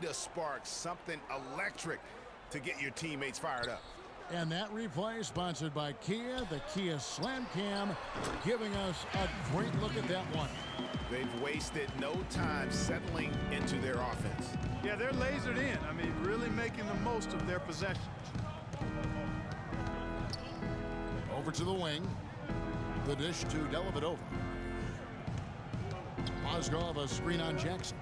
need a spark, something electric to get your teammates fired up. And that replay sponsored by Kia, the Kia Slam Cam, giving us a great look at that one. They've wasted no time settling into their offense. Yeah, they're lasered in. I mean, really making the most of their possessions. Over to the wing. The dish to Dellavedova. Mozgov a screen on Jackson.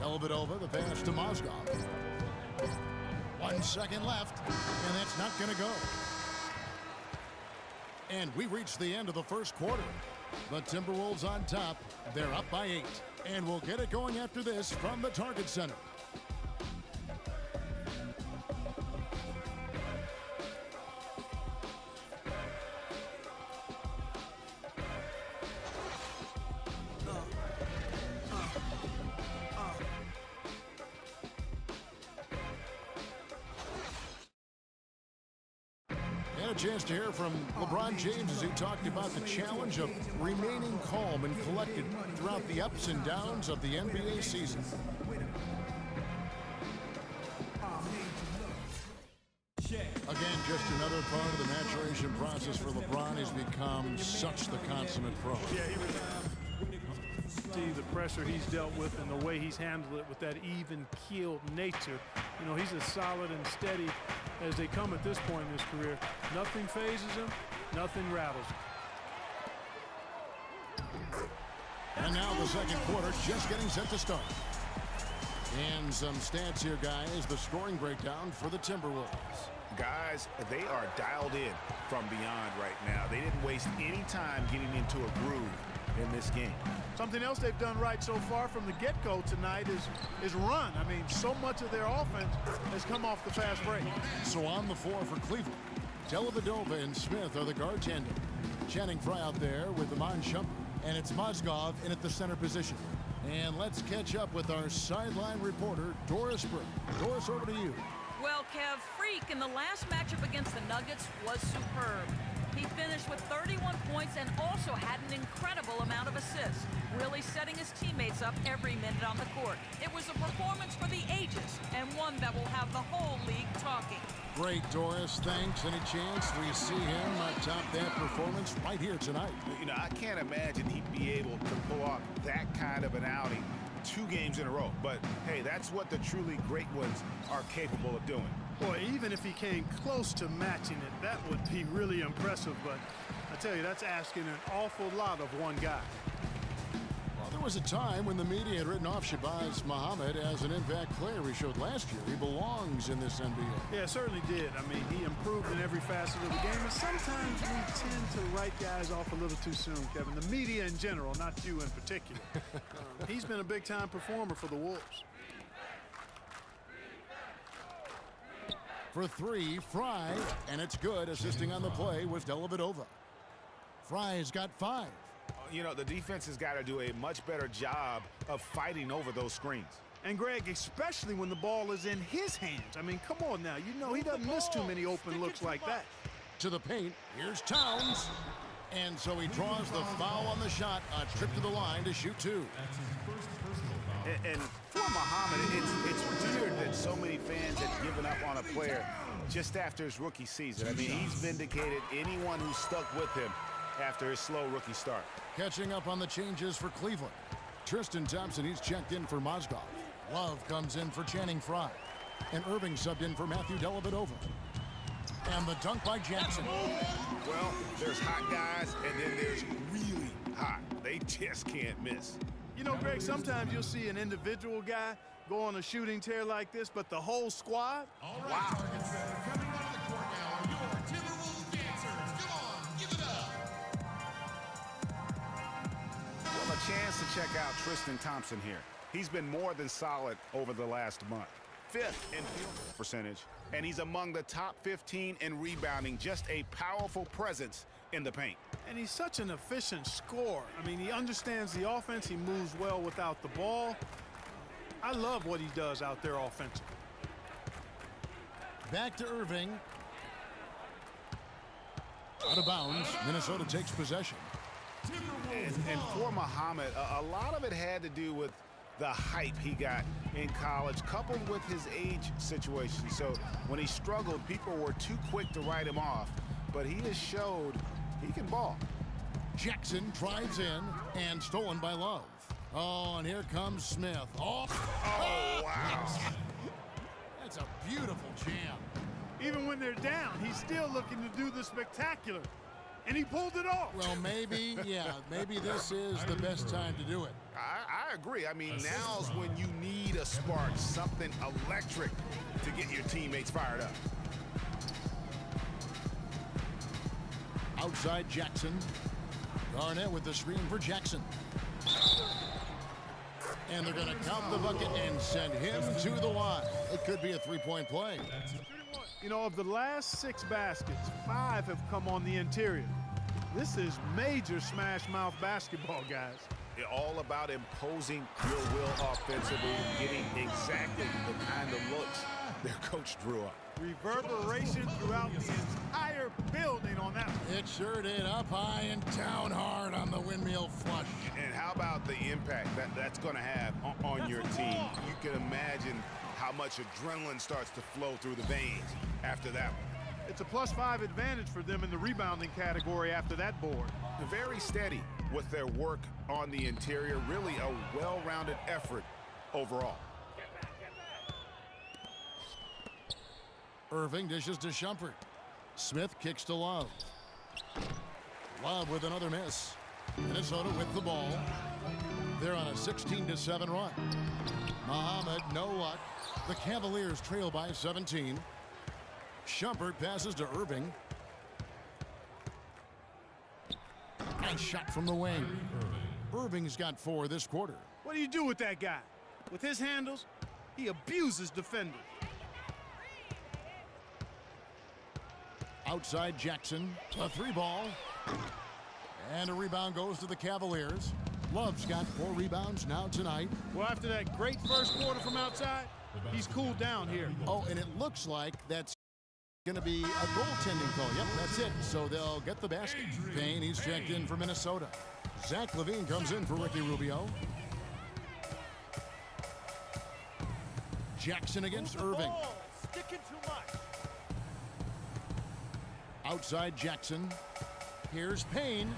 Dellavedova the pass to Mozgov. 1 second left, and that's not going to go. And we reached the end of the first quarter. The Timberwolves on top. They're up by 8. And we'll get it going after this from the Target Center. A chance to hear from LeBron James as he talked about the challenge of remaining calm and collected throughout the ups and downs of the NBA season. Again, just another part of the maturation process for LeBron. He's become such the consummate pro. Yeah, he really see the pressure he's dealt with and the way he's handled it with that even-keeled nature. You know, he's as solid and steady as they come at this point in his career. Nothing phases him, nothing rattles him. And now the second quarter just getting set to start. And some stats here, guys. The scoring breakdown for the Timberwolves. Guys, they are dialed in from beyond right now. They didn't waste any time getting into a groove in this game. Something else they've done right so far from the get-go tonight is run. I mean, so much of their offense has come off the fast break. So on the floor for Cleveland, Dellavedova and Smith are the guard tandem. Channing Frye out there with Iman Shumpert, and it's Mozgov in at the center position. And let's catch up with our sideline reporter, Doris Burke. Doris, over to you. Well, Kev, Freak in the last matchup against the Nuggets was superb. He finished with 31 points and also had an incredible amount of assists, really setting his teammates up every minute on the court. It was a performance for the ages and one that will have the whole league talking. Great, Doris. Thanks. Any chance we see him top that performance right here tonight? You know, I can't imagine he'd be able to pull off that kind of an outing 2 games in a row. But, hey, that's what the truly great ones are capable of doing. Boy, even if he came close to matching it, that would be really impressive. But I tell you, that's asking an awful lot of one guy. Well, there was a time when the media had written off Shabazz Muhammad as an impact player he showed last year. He belongs in this NBA. Yeah, certainly did. I mean, he improved in every facet of the game. And sometimes we tend to write guys off a little too soon, Kevin. The media in general, not you in particular. He's been a big-time performer for the Wolves. For 3, Frye, and it's good. Assisting on the play was Dellavedova. Frye's got 5. You know, the defense has got to do a much better job of fighting over those screens. And, Greg, especially when the ball is in his hands. I mean, come on now. You know he doesn't miss too many open looks like that. To the paint. Here's Towns. And so he draws the foul on the shot. A trip to the line to shoot 2. And for Muhammad, it's weird that so many fans have given up on a player just after his rookie season. I mean, he's vindicated anyone who stuck with him after his slow rookie start. Catching up on the changes for Cleveland. Tristan Thompson, he's checked in for Mozgov. Love comes in for Channing Frye. And Irving subbed in for Matthew Dellavedova. And the dunk by Jackson. Well, there's hot guys, and then there's really hot. They just can't miss. You know, Greg, sometimes you'll see an individual guy go on a shooting tear like this, but the whole squad, wow. Coming on the court now, your Timberwolves dancers. Come on, give it up. Well, a chance to check out Tristan Thompson here. He's been more than solid over the last month. 5th in field percentage, and he's among the top 15 in rebounding. Just a powerful presence in the paint. And he's such an efficient scorer. I mean, he understands the offense. He moves well without the ball. I love what he does out there offensively. Back to Irving. Out of bounds. Minnesota takes possession. And for Muhammad, a lot of it had to do with the hype he got in college, coupled with his age situation. So when he struggled, people were too quick to write him off. But he has showed he can ball. Jackson drives in and stolen by Love. Oh, and here comes Smith. Oh, Wow. that's a beautiful jam. Even when they're down, he's still looking to do the spectacular. And he pulled it off. Well, maybe, yeah, maybe this is the best time to do it. I agree. I mean, now's when you need a spark, something electric to get your teammates fired up. Outside Jackson. Garnett with the screen for Jackson. And they're going to count the bucket and send him to the line. It could be a three-point play. You know, of the last 6 baskets, 5 have come on the interior. This is major smash mouth basketball, guys. They're all about imposing your will offensively, getting exactly the kind of looks their coach drew up. Reverberation throughout the entire building on that one. It sure did. Up high and down hard on the windmill flush. And how about the impact that's going to have on your team? You can imagine how much adrenaline starts to flow through the veins after that one. It's a +5 advantage for them in the rebounding category after that board. Very steady with their work on the interior. Really a well-rounded effort overall. Irving dishes to Shumpert. Smith kicks to Love. Love with another miss. Minnesota with the ball. They're on a 16-7 run. Muhammad, no luck. The Cavaliers trail by 17. Shumpert passes to Irving. And shot from the wing. Irving's got 4 this quarter. What do you do with that guy? With his handles, he abuses defenders. Outside Jackson, a 3-ball. And a rebound goes to the Cavaliers. Love's got 4 rebounds now tonight. Well, after that great first quarter from outside, he's cooled down here. Oh, and it looks like that's going to be a goaltending call. Yep, that's it. So they'll get the basket. Payne, he's checked in for Minnesota. Zach LaVine comes in for Ricky Rubio. Jackson against Irving. Sticking too much. Outside Jackson. Here's Payne.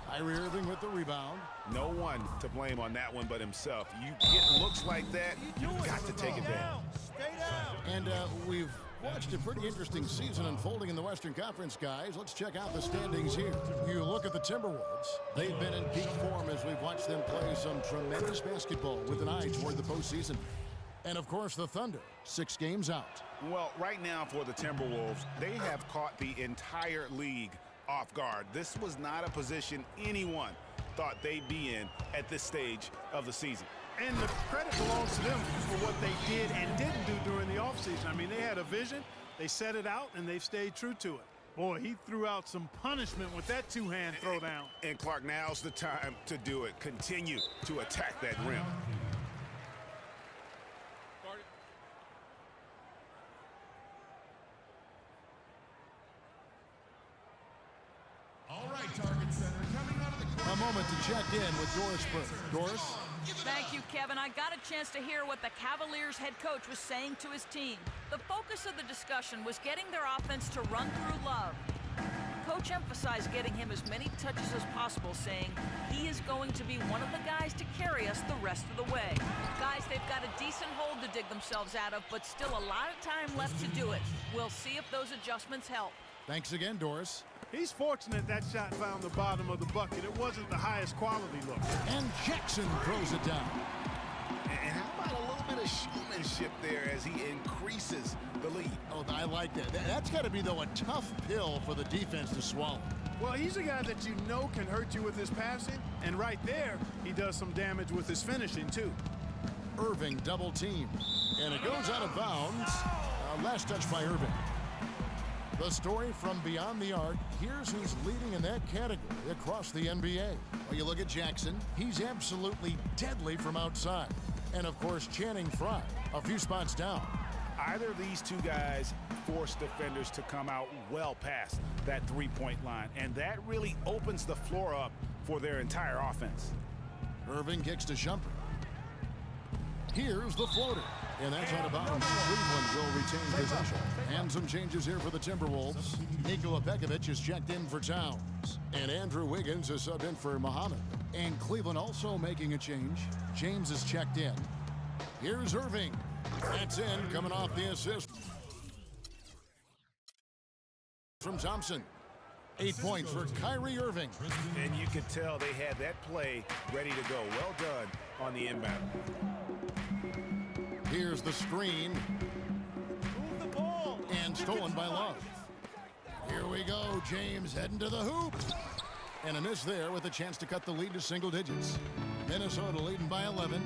Kyrie Irving with the rebound. No one to blame on that one but himself. You get looks like that, you've got to take advantage. Stay down. And we've watched a pretty interesting season unfolding in the Western Conference, guys. Let's check out the standings here. You look at the Timberwolves. They've been in peak form as we've watched them play some tremendous basketball with an eye toward the postseason. And, of course, the Thunder, 6 games out. Well, right now for the Timberwolves, they have caught the entire league off guard. This was not a position anyone thought they'd be in at this stage of the season. And the credit belongs to them for what they did and didn't do during the offseason. I mean, they had a vision, they set it out, and they've stayed true to it. Boy, he threw out some punishment with that 2-hand throwdown. And Clark, now's the time to do it. Continue to attack that rim. All right, target center, coming out of the corner. A moment to check in with Doris Burke. Doris? Thank you, Kevin. I got a chance to hear what the Cavaliers head coach was saying to his team. The focus of the discussion was getting their offense to run through Love. Coach emphasized getting him as many touches as possible, saying he is going to be one of the guys to carry us the rest of the way. Guys, they've got a decent hole to dig themselves out of, but still a lot of time left to do it. We'll see if those adjustments help. Thanks again, Doris. He's fortunate that shot found the bottom of the bucket. It wasn't the highest quality look. And Jackson throws it down. And how about a little bit of showmanship there as he increases the lead? Oh, I like that. That's got to be, though, a tough pill for the defense to swallow. Well, he's a guy that you know can hurt you with his passing, and right there, he does some damage with his finishing, too. Irving double team. And it goes out of bounds. Last touch by Irving. The story from beyond the arc. Here's who's leading in that category across the NBA. Well, you look at Jackson. He's absolutely deadly from outside. And, of course, Channing Frye, a few spots down. Either of these two guys force defenders to come out well past that three-point line, and that really opens the floor up for their entire offense. Irving kicks to Shumpert. Here's the floater. And that's out of bounds. Cleveland will retain possession. And some changes here for the Timberwolves. Nikola Pekovic is checked in for Towns. And Andrew Wiggins is subbed in for Muhammad. And Cleveland also making a change. James is checked in. Here's Irving. That's in, coming off the assist from Thompson. 8 points for Kyrie Irving. And you could tell they had that play ready to go. Well done on the inbound. Here's the screen. Move the ball. And stolen by Love. Here we go. James heading to the hoop. And a miss there with a chance to cut the lead to single digits. Minnesota leading by 11.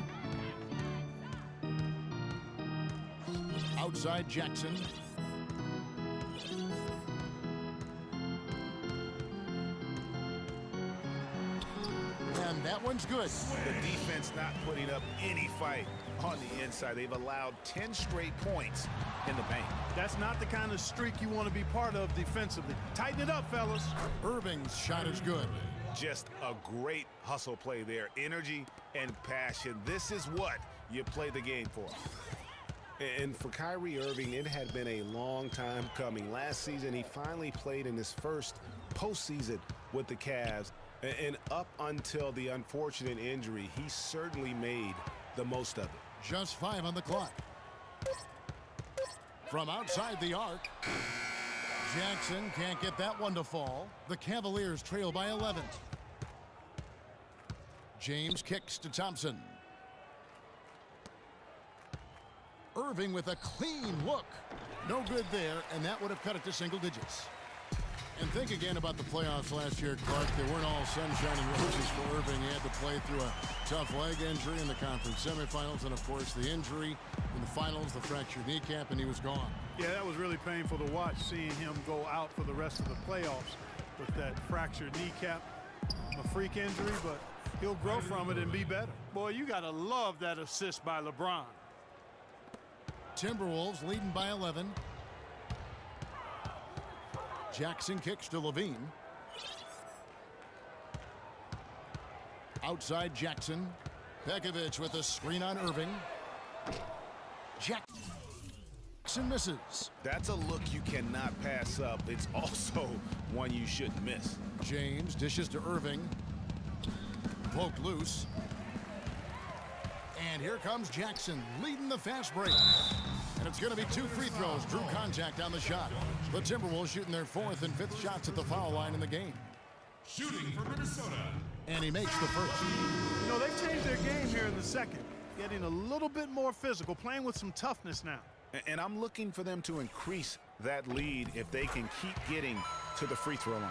Outside Jackson. And that one's good. The defense not putting up any fight on the inside. They've allowed 10 straight points in the paint. That's not the kind of streak you want to be part of defensively. Tighten it up, fellas. Irving's shot is good. Just a great hustle play there. Energy and passion. This is what you play the game for. And for Kyrie Irving, it had been a long time coming. Last season, he finally played in his first postseason with the Cavs. And up until the unfortunate injury, he certainly made the most of it. Just 5 on the clock. From outside the arc. Jackson can't get that one to fall. The Cavaliers trail by 11. James kicks to Thompson. Irving with a clean look. No good there, and that would have cut it to single digits. And think again about the playoffs last year, Clark. They weren't all sunshine and roses for Irving. He had to play through a tough leg injury in the conference semifinals, and of course the injury in the finals, the fractured kneecap, and he was gone. Yeah, that was really painful to watch, seeing him go out for the rest of the playoffs with that fractured kneecap. A freak injury, but he'll grow from it and be better. Boy, you got to love that assist by LeBron. Timberwolves leading by 11. Jackson kicks to Levine. Outside Jackson. Pekovic with a screen on Irving. Jackson misses. That's a look you cannot pass up. It's also one you shouldn't miss. James dishes to Irving. Poked loose. And here comes Jackson leading the fast break. And it's going to be 2 free throws. Drew contact on the shot. The Timberwolves shooting their 4th and 5th shots at the foul line in the game. Shooting for Minnesota. And he makes the first. You know, they've changed their game here in the second. Getting a little bit more physical, playing with some toughness now. And I'm looking for them to increase that lead if they can keep getting to the free throw line.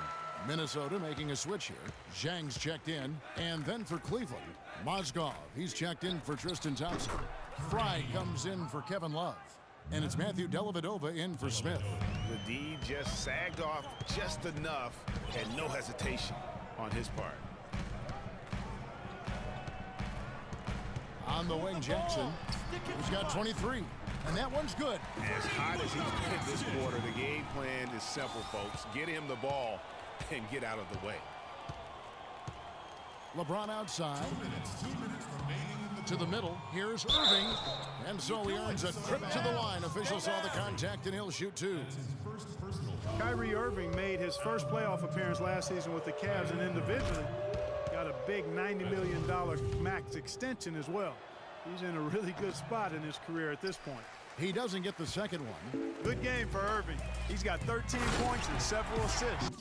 Minnesota making a switch here. Zhang's checked in. And then for Cleveland, Mozgov. He's checked in for Tristan Thompson. Fry comes in for Kevin Love. And it's Matthew Dellavedova in for Smith. The D just sagged off just enough and no hesitation on his part. On the wing, Jackson. He's got 23. And that one's good. As hot as he's been this quarter, the game plan is simple, folks. Get him the ball and get out of the way. LeBron outside. 2 minutes remaining in the To the middle. Here's Irving. And so he earns a trip to the line. Officials saw the contact, and he'll shoot 2. Kyrie Irving made his first playoff appearance last season with the Cavs, and individually got a big $90 million max extension as well. He's in a really good spot in his career at this point. He doesn't get the second one. Good game for Irving. He's got 13 points and several assists.